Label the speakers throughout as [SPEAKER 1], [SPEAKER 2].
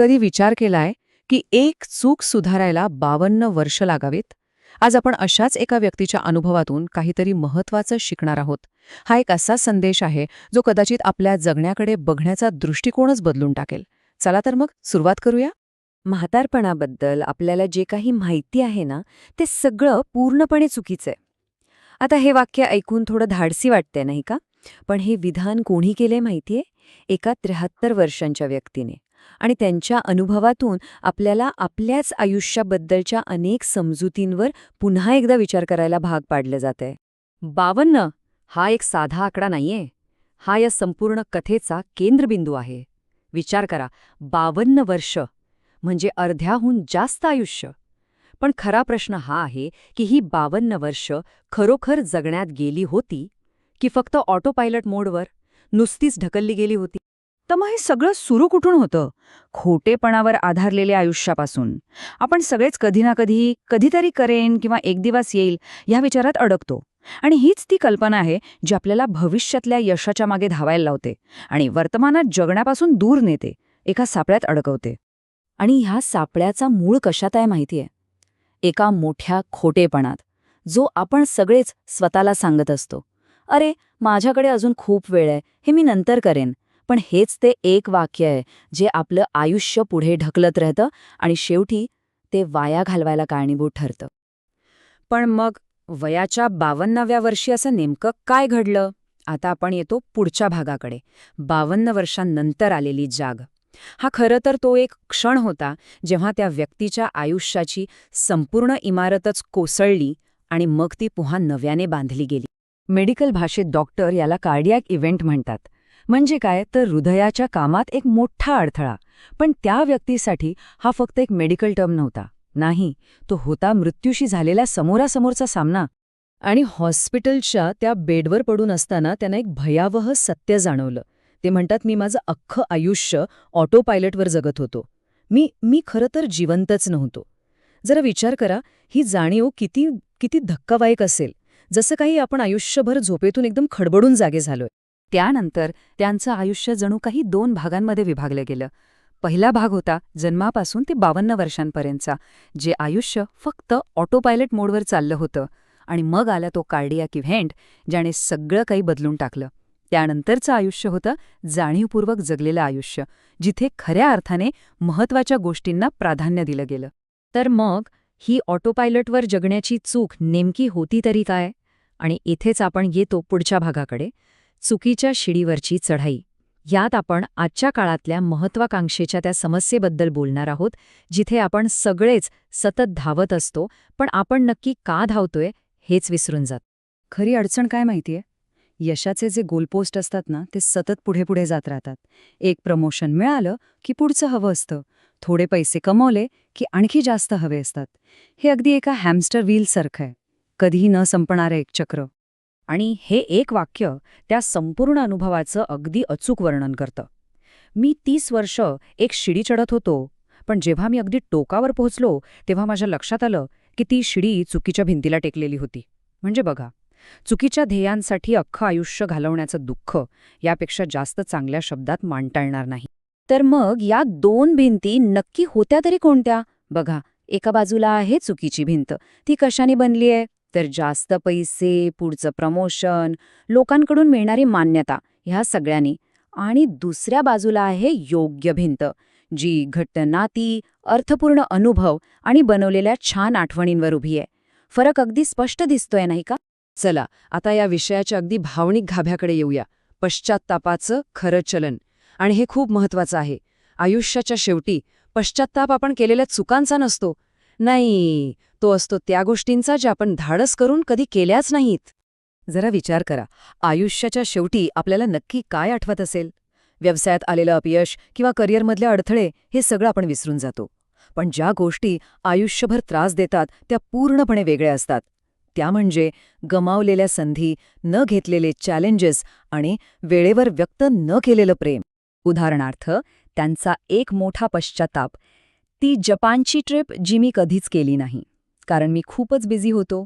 [SPEAKER 1] कधी विचार केलाय की एक चूक सुधारायला 52 वर्ष लागावीत? आज आपण अशाच एका व्यक्तीच्या अनुभवातून काहीतरी महत्वाचं शिकणार आहोत. हा एक असा संदेश आहे जो कदाचित आपल्या जगण्याकडे बघण्याचा दृष्टिकोनच बदलून टाकेल. चला तर मग सुरुवात करूया.
[SPEAKER 2] म्हातारपणाबद्दल आपल्याला जे काही माहिती आहे ना, ते सगळं पूर्णपणे चुकीचं आहे. आता हे वाक्य ऐकून थोडं धाडसी वाटतंय नाही का? पण हे विधान कोणी केलंय माहितीये? एका 73 वर्षांच्या व्यक्तीने. आणि त्यांच्या अनुभवातून आपल्याला आपल्याच आयुष्याबद्दलच्या अनेक समजुतींवर पुन्हा एकदा विचार करायला भाग पाडलं जातंय.
[SPEAKER 3] 52 हा एक साधा आकडा नाहीये. हा या संपूर्ण कथेचा केंद्रबिंदू आहे. विचार करा, 52 वर्ष म्हणजे अर्ध्याहून जास्त आयुष्य. पण खरा प्रश्न हा आहे की ही 52 वर्ष खरोखर जगण्यात गेली होती की फक्त ऑटो पायलट मोडवर नुसतीच ढकलली गेली होती?
[SPEAKER 4] तर मग हे सगळं सुरू कुठून होतं? खोटेपणावर आधारलेल्या आयुष्यापासून. आपण सगळेच कधी ना कधी, कधीतरी करेन किंवा एक दिवस येईल या विचारात अडकतो. आणि हीच ती कल्पना आहे जी आपल्याला भविष्यातल्या यशाच्या मागे धावायला लावते आणि वर्तमानात जगण्यापासून दूर नेते, एका सापळ्यात अडकवते.
[SPEAKER 2] आणि ह्या सापळ्याचा मूळ कशात आहे माहितीये? एका मोठ्या खोटेपणात, जो आपण सगळेच स्वतःला सांगत असतो. अरे, माझ्याकडे अजून खूप वेळ आहे, हे मी नंतर करेन. पण हेच ते एक वाक्य आहे जे आपलं आयुष्य पुढे ढकलत राहतं आणि शेवटी ते वाया घालवायला कारणीभूत ठरतं.
[SPEAKER 4] पण मग वयाच्या 52व्या वर्षी असं नेमकं काय घडलं? आता आपण येतो पुढच्या भागाकडे. 52 वर्षांनंतर आलेली जाग. हा खरं तर तो एक क्षण होता जेव्हा त्या व्यक्तीच्या आयुष्याची संपूर्ण इमारतच कोसळली आणि मग ती पुन्हा नव्याने बांधली गेली.
[SPEAKER 2] मेडिकल भाषेत डॉक्टर याला कार्डियाक इव्हेंट म्हणतात. म्हणजे काय तर हृदयाच्या कामात एक मोठा अडथळा. पण त्या व्यक्तीसाठी हा फक्त एक मेडिकल टर्म नव्हता. नाही, तो होता मृत्यूशी झालेला समोरासमोरचा सामना. आणि हॉस्पिटलच्या त्या बेडवर पडून असताना त्यांना एक भयावह सत्य जाणवलं. ते म्हणतात, मी माझं अख्खं आयुष्य ऑटो पायलटवर जगत होतो. मी खरं तर जिवंतच नव्हतो. जरा विचार करा, ही जाणीव किती किती धक्कादायक असेल. जसं काही आपण आयुष्यभर झोपेतून एकदम खडबडून जागे झालोय.
[SPEAKER 3] त्यानंतर त्यांचं आयुष्य जणू काही 2 भागांमध्ये विभागलं गेलं. पहिला भाग होता जन्मापासून ते 52 वर्षांपर्यंतचा, जे आयुष्य फक्त ऑटो पायलट मोडवर चाललं होतं. आणि मग आला तो कार्डियाक इव्हेंट, ज्याने सगळं काही बदलून टाकलं. त्यानंतरचं आयुष्य होतं जाणीवपूर्वक जगलेलं आयुष्य, जिथे खऱ्या अर्थाने महत्त्वाच्या गोष्टींना प्राधान्य दिलं गेलं.
[SPEAKER 2] तर मग ही ऑटो पायलटवर जगण्याची चूक नेमकी होती तरी काय? आणि इथेच आपण येतो पुढच्या भागाकडे, चुकीच्या शिडीवरची चढाई. यात आपण आजच्या काळातल्या महत्वाकांक्षेच्या त्या समस्येबद्दल बोलणार आहोत, जिथे आपण सगळेच सतत धावत असतो, पण आपण नक्की का धावतोय हेच विसरून जात.
[SPEAKER 4] खरी अडचण काय माहितीये? यशाचे जे गोलपोस्ट असतात ना, ते सतत पुढे पुढे जात राहतात. एक प्रमोशन मिळालं की पुढचं हवं असतं. थोडे पैसे कमवले की आणखी जास्त हवे असतात. हे अगदी एका हॅमस्टर व्हीलसारखं आहे, कधीही न संपणारं एक चक्र.
[SPEAKER 2] आणि हे एक वाक्य त्या संपूर्ण अनुभवाचं अगदी अचूक वर्णन करतं. मी 30 वर्ष एक शिडी चढत होतो, पण जेव्हा मी अगदी टोकावर पोहोचलो तेव्हा माझ्या लक्षात आलं की ती शिडी चुकीच्या भिंतीला टेकलेली होती. म्हणजे बघा, चुकीच्या ध्येयांसाठी अख्खं आयुष्य घालवण्याचं दुःख यापेक्षा जास्त चांगल्या शब्दात मांडता येणार नाही. तर मग या 2 भिंती नक्की होत्या तरी कोणत्या? बघा, एका बाजूला आहे चुकीची भिंत. ती कशाने बनलीये? तर जास्त पैसे, पुढचं प्रमोशन, लोकांकडून मिळणारी मान्यता, ह्या सगळ्यांनी. आणि दुसऱ्या बाजूला आहे योग्य भिंत, जी घट्ट नाती, अर्थपूर्ण अनुभव आणि बनवलेल्या छान आठवणींवर उभी आहे. फरक अगदी स्पष्ट दिसतोय नाही का?
[SPEAKER 1] चला आता या विषयाच्या अगदी भावनिक गाभ्याकडे येऊया. पश्चात्तापाचं खरं चलन. आणि हे खूप महत्वाचं आहे. आयुष्याच्या शेवटी पश्चात्ताप आपण केलेल्या चुकांचा नसतो. नाही, तो असतो त्या गोष्टींचा ज्या आपण धाडस करून कधी केल्याच नाहीत. जरा विचार करा, आयुष्याच्या शेवटी आपल्याला नक्की काय आठवत असेल? व्यवसायात आलेलं अपयश किंवा करिअरमधले अडथळे हे सगळं आपण विसरून जातो. पण ज्या गोष्टी आयुष्यभर त्रास देतात त्या पूर्णपणे वेगळ्या असतात. त्या म्हणजे गमावलेल्या संधी, न घेतलेले चॅलेंजेस आणि वेळेवर व्यक्त न केलेलं प्रेम. उदाहरणार्थ, त्यांचा एक मोठा पश्चात्ताप, ती जपानची ट्रिप जी मी कधीच केली नाही, कारण मी खूपच बिझी होतो.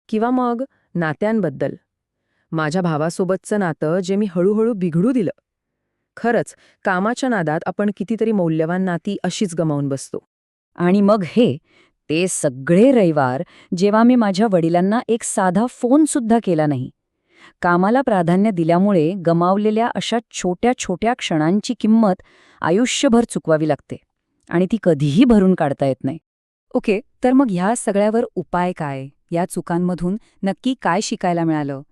[SPEAKER 1] किंवा मग नात्यांबद्दल. माझ्या भावासोबतचं नातं जे मी हळूहळू बिघडू दिलं.
[SPEAKER 4] खरंच, कामाच्या नादात आपण कितीतरी मौल्यवान नाती अशीच गमावून बसतो.
[SPEAKER 2] आणि मग ते सगळे रविवार जेव्हा मी माझ्या वडिलांना एक साधा फोनसुद्धा केला नाही. कामाला प्राधान्य दिल्यामुळे गमावलेल्या अशा छोट्या छोट्या क्षणांची किंमत आयुष्यभर चुकवावी लागते आणि ती कधीही भरून काढता येत नाही.
[SPEAKER 3] ओके, तर मग ह्या सगळ्यावर उपाय काय? या चुकांमधून नक्की काय शिकायला मिळालं?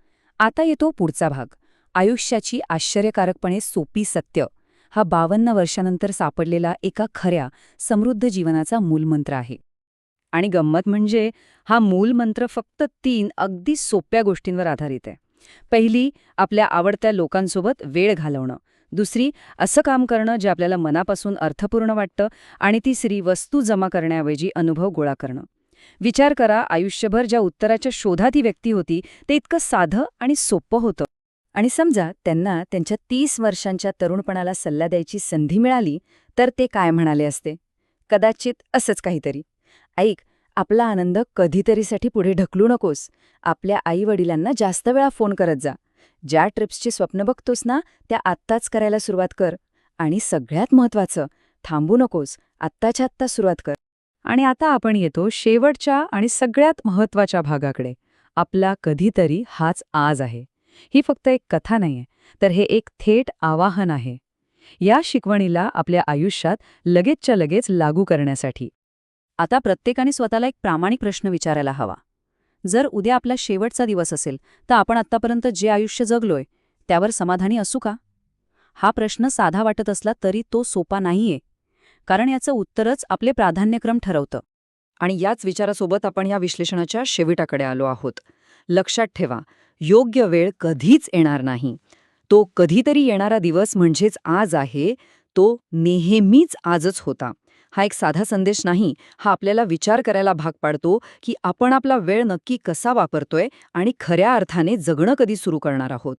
[SPEAKER 3] आता येतो पुढचा भाग, आयुष्याची आश्चर्यकारकपणे सोपी सत्य. हा 52 वर्षानंतर सापडलेला एका खऱ्या, समृद्ध जीवनाचा मूलमंत्र आहे.
[SPEAKER 2] आणि गंमत म्हणजे हा मूलमंत्र फक्त 3 अगदी सोप्या गोष्टींवर आधारित आहे. पहिली, आपल्या आवडत्या लोकांसोबत वेळ घालवणं. दुसरी, असं काम करणं जे आपल्याला मनापासून अर्थपूर्ण वाटतं. आणि तिसरी, वस्तू जमा करण्याऐवजी अनुभव गोळा करणं. विचार करा, आयुष्यभर ज्या उत्तराच्या शोधात ही व्यक्ती होती ते इतकं साधं आणि सोपं होतं.
[SPEAKER 3] आणि समजा त्यांना त्यांच्या 30 वर्षांच्या तरुणपणाला सल्ला द्यायची संधी मिळाली, तर ते काय म्हणाले असते? कदाचित असंच काहीतरी, ऐक, आपला आनंद कधीतरीसाठी पुढे ढकलू नकोस. आपल्या आईवडिलांना जास्त वेळा फोन करत जा. ज्या ट्रिप्सची स्वप्न बघतोस ना, त्या आत्ताच करायला सुरुवात कर. आणि सगळ्यात महत्त्वाचं, थांबू नकोस, आत्ताच्या आत्ता सुरुवात कर.
[SPEAKER 2] आणि आता आपण येतो शेवटच्या आणि सगळ्यात महत्त्वाच्या भागाकडे. आपला कधीतरी हाच आज आहे. ही फक्त एक कथा नाहीये, तर हे एक थेट आवाहन आहे. या शिकवणीला आपल्या आयुष्यात लगेचच्या लगेच लागू करण्यासाठी.
[SPEAKER 1] आता प्रत्येकाने स्वतःला एक प्रामाणिक प्रश्न विचारायला हवा. जर उद्या आपला शेवटचा दिवस असेल तर आपण आत्तापर्यंत जे आयुष्य जगलोय त्यावर समाधानी असू का? हा प्रश्न साधा वाटत असला तरी तो सोपा नाहीये, कारण याचं उत्तरच आपले प्राधान्यक्रम ठरवतं. आणि याच विचारासोबत आपण या विश्लेषणाच्या शेवटाकडे आलो आहोत. लक्षात ठेवा, योग्य वेळ कधीच येणार नाही. तो कधीतरी येणारा दिवस म्हणजेच आज आहे, तो नेहमीच आजच होता. हा एक साधा संदेश नाही, हा आपल्याला विचार करायला भाग पाडतो की आपण आपला वेळ नक्की कसा वापरतोय आणि खऱ्या अर्थाने जगणं कधी सुरू करणार आहोत.